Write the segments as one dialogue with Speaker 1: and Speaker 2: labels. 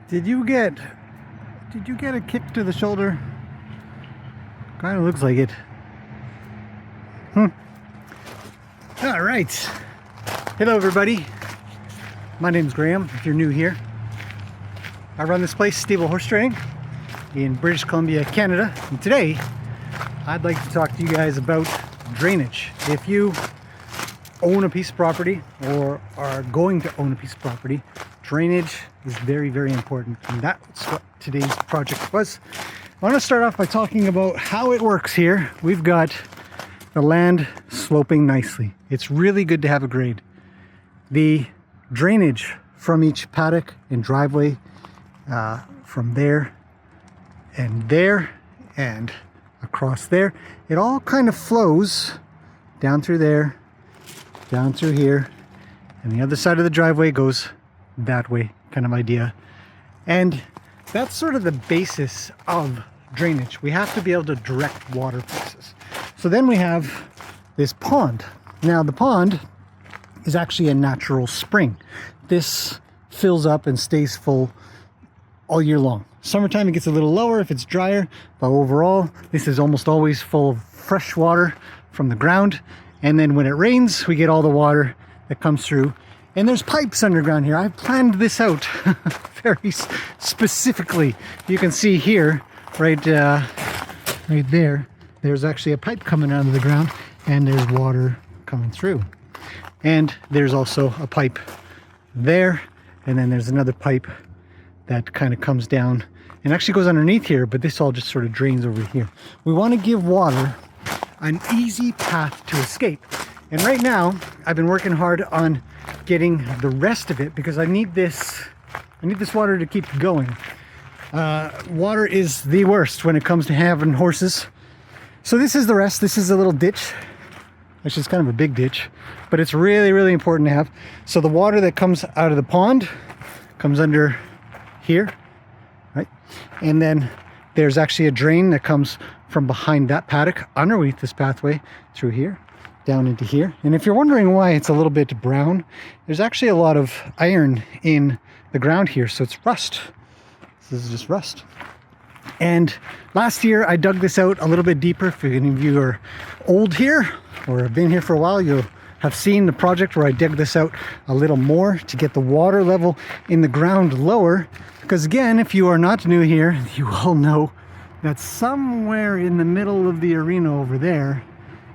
Speaker 1: Did you get a kick to the shoulder? Kind of looks like it. All right. Hello, everybody. My name's Graham. If you're new here, I run this place, Stable Horse Trading, in British Columbia, Canada. And today, I'd like to talk to you guys about drainage. If you own a piece of property or are going to own a piece of property, drainage is very, very important. And that's what today's project was. I want to start off by talking about how it works here. We've got the land sloping nicely. It's really good to have a grade. The drainage from each paddock and driveway, from there and across there, it all kind of flows down through there, down through here, and the other side of the driveway goes that way, kind of idea. And that's sort of the basis of drainage. We have to be able to direct water places. So then we have this pond. Now the pond is actually a natural spring. This fills up and stays full all year long. Summertime it gets a little lower if it's drier, but overall this is almost always full of fresh water from the ground. And then when it rains, we get all the water that comes through. And there's pipes underground here. I've planned this out very specifically. You can see here, right there, there's actually a pipe coming out of the ground and there's water coming through. And there's also a pipe there, and then there's another pipe that kind of comes down and actually goes underneath here, but this all just sort of drains over here. We want to give water an easy path to escape. And right now, I've been working hard on getting the rest of it because I need this water to keep going. Water is the worst when it comes to having horses. So this is the rest. This is a little ditch. Actually, it's kind of a big ditch, but it's really, really important to have. So the water that comes out of the pond comes under here, right? And then there's actually a drain that comes from behind that paddock underneath this pathway through here, down into here. And if you're wondering why it's a little bit brown, there's actually a lot of iron in the ground here, so it's rust. This is just rust. And last year I dug this out a little bit deeper. If any of you are old here or have been here for a while, you'll have seen the project where I dug this out a little more to get the water level in the ground lower. Because again, if you are not new here, you all know that somewhere in the middle of the arena over there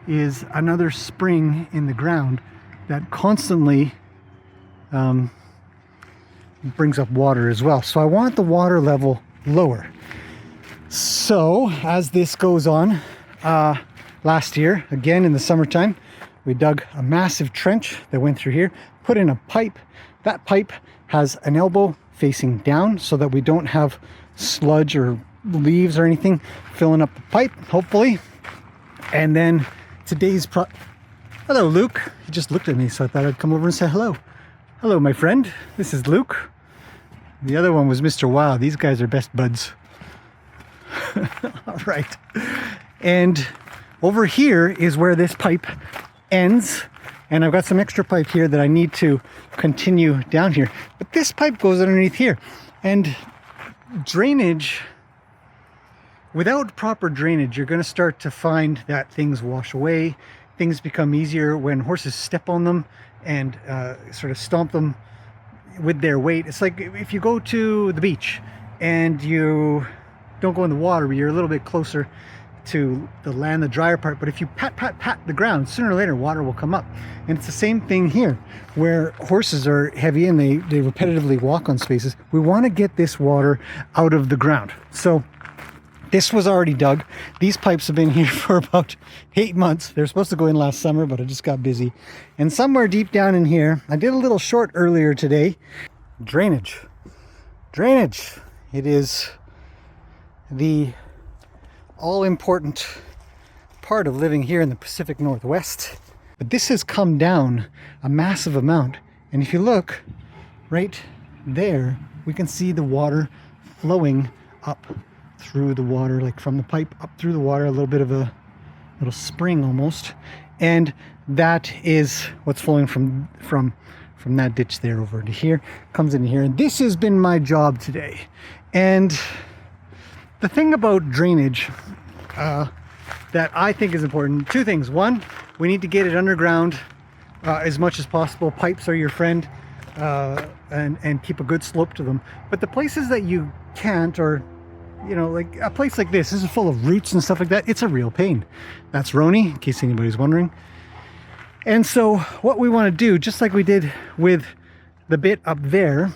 Speaker 1: is another spring in the ground that constantly brings up water as well. So I want the water level lower. So as this goes on, last year, again in the summertime, we dug a massive trench that went through here, put in a pipe. That pipe has an elbow facing down so that we don't have sludge or leaves or anything filling up the pipe, hopefully. And then today's hello, Luke. He just looked at me, so I thought I'd come over and say hello. Hello, my friend. This is Luke. The other one was Mr. Wow. These guys are best buds. All right. And over here is where this pipe ends. And I've got some extra pipe here that I need to continue down here. But this pipe goes underneath here. And drainage, without proper drainage, you're going to start to find that things wash away. Things become easier when horses step on them and sort of stomp them with their weight. It's like if you go to the beach and you don't go in the water, but you're a little bit closer to the land, the drier part, but if you pat the ground, sooner or later water will come up. And it's the same thing here, where horses are heavy and they repetitively walk on spaces. We want to get this water out of the ground. So this was already dug. These pipes have been here for about 8 months. They're supposed to go in last summer, but I just got busy. And somewhere deep down in here, I did a little short earlier today. Drainage. It is the all-important part of living here in the Pacific Northwest. But this has come down a massive amount. And if you look right there, we can see the water flowing up through the water, like from the pipe up through the water, a little bit of a little spring almost. And that is what's flowing from from that ditch there over to here, comes in here. And this has been my job today. And the thing about drainage that I think is important, two things. One, we need to get it underground as much as possible. Pipes are your friend, and keep a good slope to them. But the places that you can't, or you know, like a place like this is full of roots and stuff like that, it's a real pain. That's Roni, in case anybody's wondering. And so what we want to do, just like we did with the bit up there,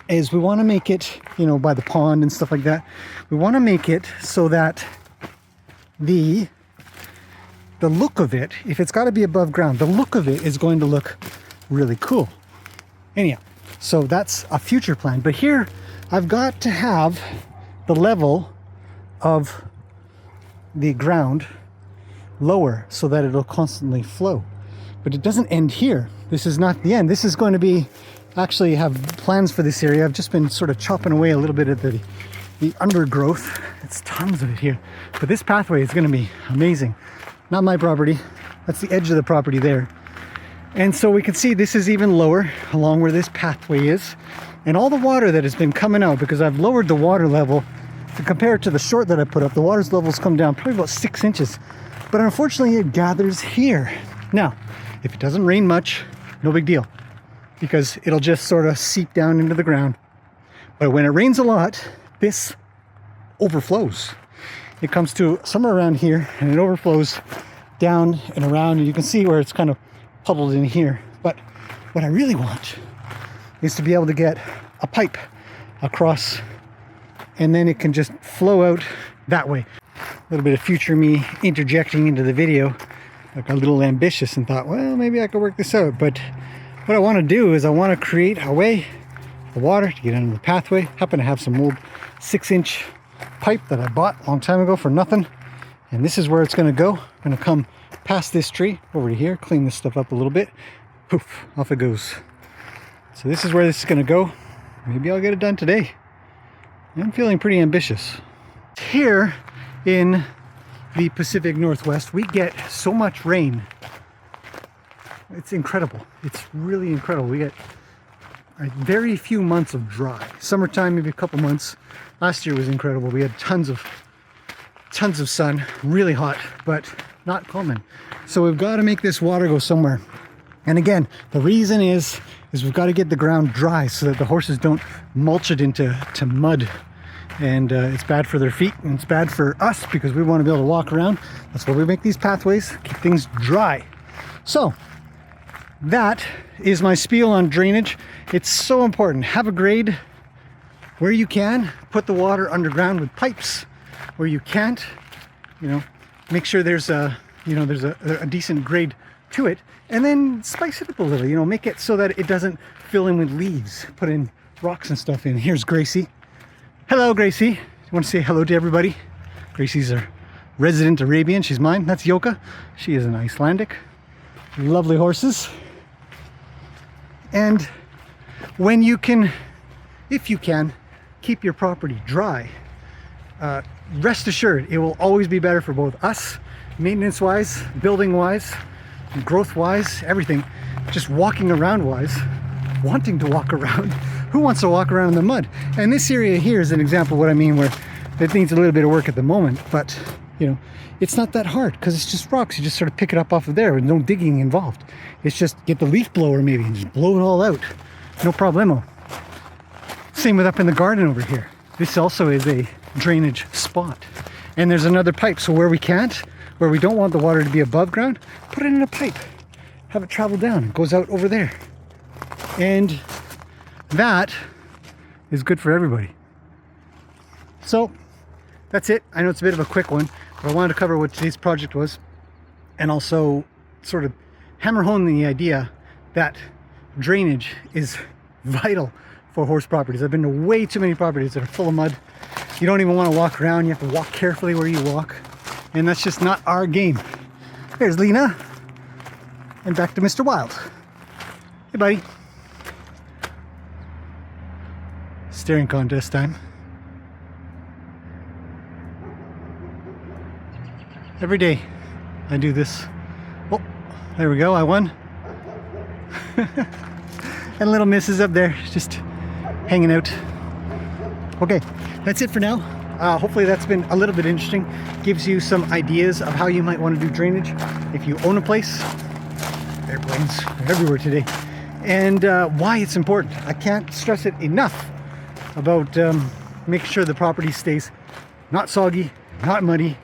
Speaker 1: is we want to make it, you know, by the pond and stuff like that, we want to make it so that the look of it, if it's got to be above ground, the look of it is going to look really cool. Anyhow, so that's a future plan. But here I've got to have the level of the ground lower so that it'll constantly flow. But it doesn't end here. This is not the end. This is going to be, actually have plans for this area. I've just been sort of chopping away a little bit at the undergrowth. It's tons of it here. But this pathway is going to be amazing. Not my property. That's the edge of the property there. And so we can see this is even lower along where this pathway is. And all the water that has been coming out, because I've lowered the water level to compare it to the short that I put up, the water level's come down probably about 6 inches. But unfortunately it gathers here. Now, if it doesn't rain much, no big deal, because it'll just sort of seep down into the ground. But when it rains a lot, this overflows. It comes to somewhere around here and it overflows down and around, and you can see where it's kind of puddled in here. But what I really want is to be able to get a pipe across, and then it can just flow out that way. A little bit of future me interjecting into the video. I got a little ambitious and thought, well, maybe I could work this out. But what I want to do is I want to create a way for the water to get under the pathway. Happen to have some old 6-inch pipe that I bought a long time ago for nothing. And this is where it's going to go. I'm going to come past this tree over to here, clean this stuff up a little bit. Poof, off it goes. So this is where this is going to go. Maybe I'll get it done today. I'm feeling pretty ambitious. Here in the Pacific Northwest, we get so much rain. It's incredible. It's really incredible. We get very few months of dry. Summertime, maybe a couple months. Last year was incredible. We had tons of sun, really hot, but not common. So we've got to make this water go somewhere. And again, the reason is we've got to get the ground dry so that the horses don't mulch it into mud. And it's bad for their feet, and it's bad for us because we want to be able to walk around. That's why we make these pathways, keep things dry. So that is my spiel on drainage. It's so important. Have a grade where you can. Put the water underground with pipes. Where you can't, you know, make sure there's a decent grade to it, and then spice it up a little, you know, make it so that it doesn't fill in with leaves. Put in rocks and stuff in. Here's Gracie. Hello, Gracie. You want to say hello to everybody? Gracie's a resident Arabian. She's mine. That's Yoka. She is an Icelandic. Lovely horses. And when you can, if you can, keep your property dry, rest assured it will always be better for both us, maintenance wise, building wise, growth wise, everything. Just walking around wise, wanting to walk around. Who wants to walk around in the mud? And this area here is an example of what I mean, where it needs a little bit of work at the moment, but you know, it's not that hard because it's just rocks. You just sort of pick it up off of there with no digging involved. It's just get the leaf blower maybe and just blow it all out. No problemo. Same with up in the garden over here. This also is a drainage spot. And there's another pipe. So where we can't, where we don't want the water to be above ground, put it in a pipe. Have it travel down. It goes out over there. And that is good for everybody. So that's it. I know it's a bit of a quick one, but I wanted to cover what today's project was, and also sort of hammer home the idea that drainage is vital for horse properties. I've been to way too many properties that are full of mud. You don't even want to walk around. You have to walk carefully where you walk, and that's just not our game. There's Lena, and back to Mr. Wild. Hey, buddy. Staring contest time. Every day I do this. Oh, there we go. I won. And little missus up there just hanging out. Okay, that's it for now. Hopefully that's been a little bit interesting. Gives you some ideas of how you might want to do drainage if you own a place. Airplanes are everywhere today. And why it's important. I can't stress it enough about making sure the property stays not soggy, not muddy,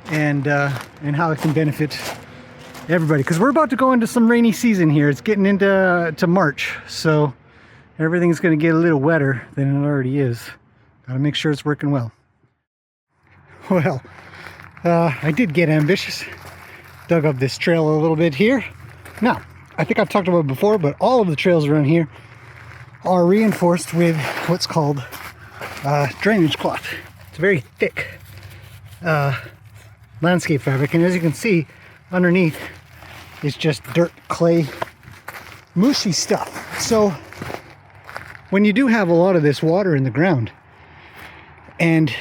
Speaker 1: and how it can benefit everybody. Because we're about to go into some rainy season here. It's getting into March, so everything's going to get a little wetter than it already is. Got to make sure it's working well. Well, I did get ambitious. Dug up this trail a little bit here. Now, I think I've talked about it before, but all of the trails around here are reinforced with what's called drainage cloth. It's a very thick landscape fabric, and as you can see, underneath is just dirt, clay, mushy stuff. So when you do have a lot of this water in the ground and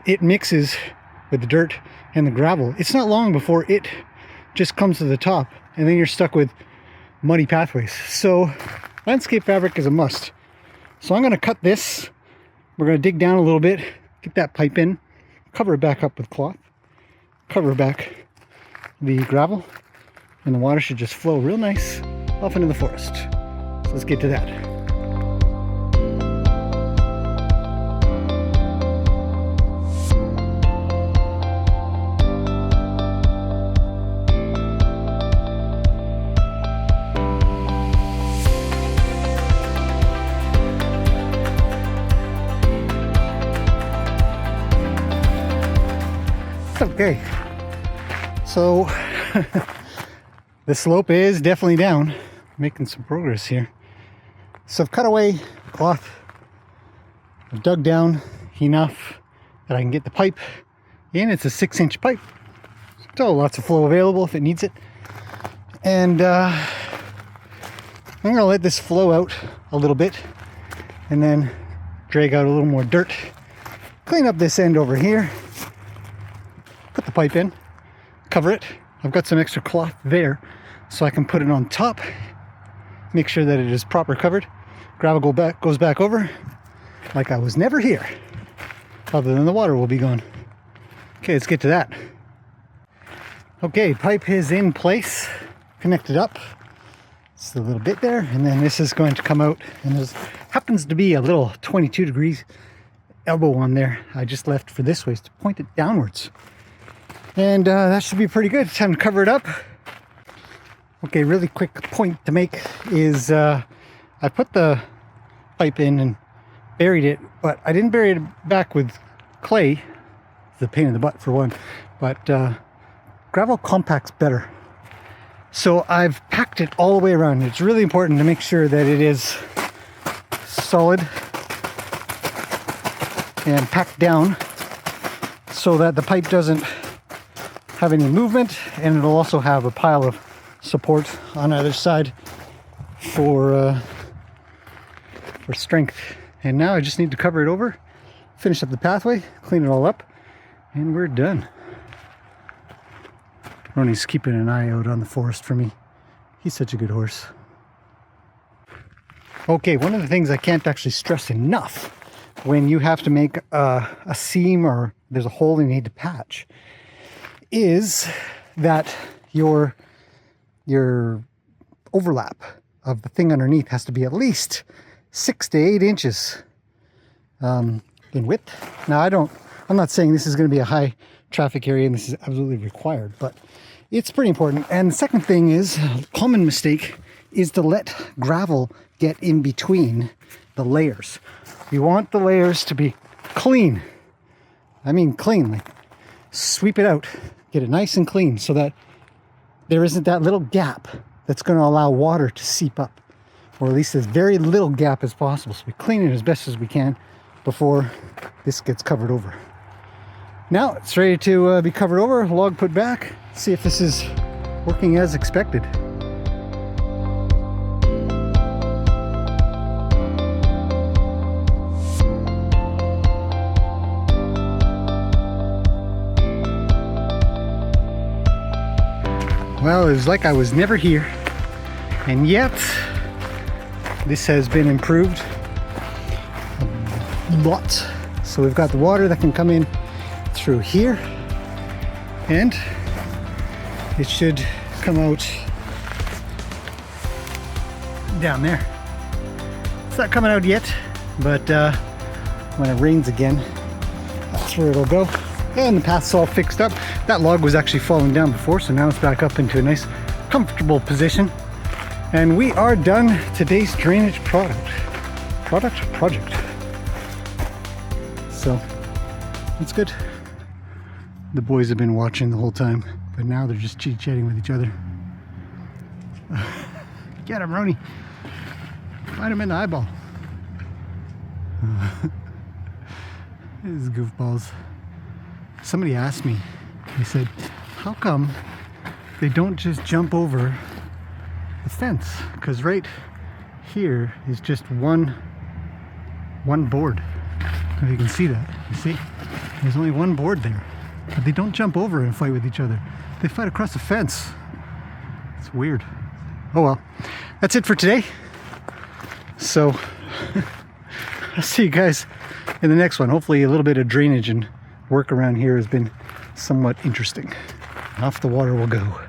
Speaker 1: it mixes with the dirt and the gravel, it's not long before it just comes to the top, and then you're stuck with muddy pathways. So landscape fabric is a must. So I'm going to cut this. We're going to dig down a little bit, get that pipe in, cover it back up with cloth, cover back the gravel, and the water should just flow real nice off into the forest. So let's get to that. Okay, so the slope is definitely down. Making some progress here. So I've cut away cloth. I've dug down enough that I can get the pipe in. It's a 6-inch pipe. Still lots of flow available if it needs it. And I'm going to let this flow out a little bit and then drag out a little more dirt. Clean up this end over here. Put the pipe in, cover it. I've got some extra cloth there so I can put it on top, make sure that it is proper covered. Gravel goes back over like I was never here, other than the water will be gone. Okay, let's get to that. Okay, pipe is in place, connected up. It's a little bit there, and then this is going to come out, and there happens to be a little 22 degrees elbow on there. I just left for this way to point it downwards. And that should be pretty good. It's time to cover it up. Okay, really quick point to make is I put the pipe in and buried it, but I didn't bury it back with clay. It's a pain in the butt for one, but gravel compacts better. So I've packed it all the way around. It's really important to make sure that it is solid and packed down so that the pipe doesn't have any movement, and it'll also have a pile of support on either side for strength. And now I just need to cover it over, finish up the pathway, clean it all up, and we're done. Ronnie's keeping an eye out on the forest for me. He's such a good horse. Okay, one of the things I can't actually stress enough when you have to make a seam or there's a hole you need to patch is that your overlap of the thing underneath has to be at least 6 to 8 inches in width. Now I'm not saying this is going to be a high traffic area and this is absolutely required, but it's pretty important. And the second thing is, a common mistake is to let gravel get in between the layers. You want the layers to be clean. I mean clean, like sweep it out, get it nice and clean so that there isn't that little gap that's going to allow water to seep up, or at least as very little gap as possible. So we clean it as best as we can before this gets covered over. Now it's ready to be covered over, log put back, see if this is working as expected. Well, it was like I was never here, and yet this has been improved a lot. So we've got the water that can come in through here, and it should come out down there. It's not coming out yet, but when it rains again, that's where it'll go. And the path's all fixed up. That log was actually falling down before, so now it's back up into a nice comfortable position. And we are done today's drainage project. So it's good. The boys have been watching the whole time, but now they're just chit-chatting with each other. Get him, Roni. Find him in the eyeball. These goofballs. Somebody asked me, they said, how come they don't just jump over the fence? Because right here is just one board. If you can see that, you see? There's only one board there. But they don't jump over and fight with each other. They fight across the fence. It's weird. Oh well. That's it for today. So, I'll see you guys in the next one. Hopefully a little bit of drainage and work around here has been somewhat interesting. Off the water will go.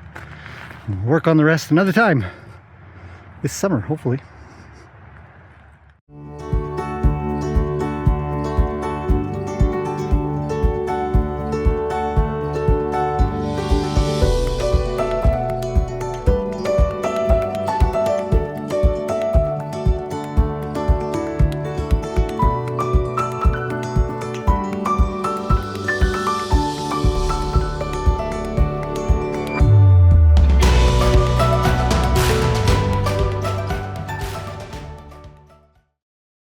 Speaker 1: We'll work on the rest another time. This summer, hopefully.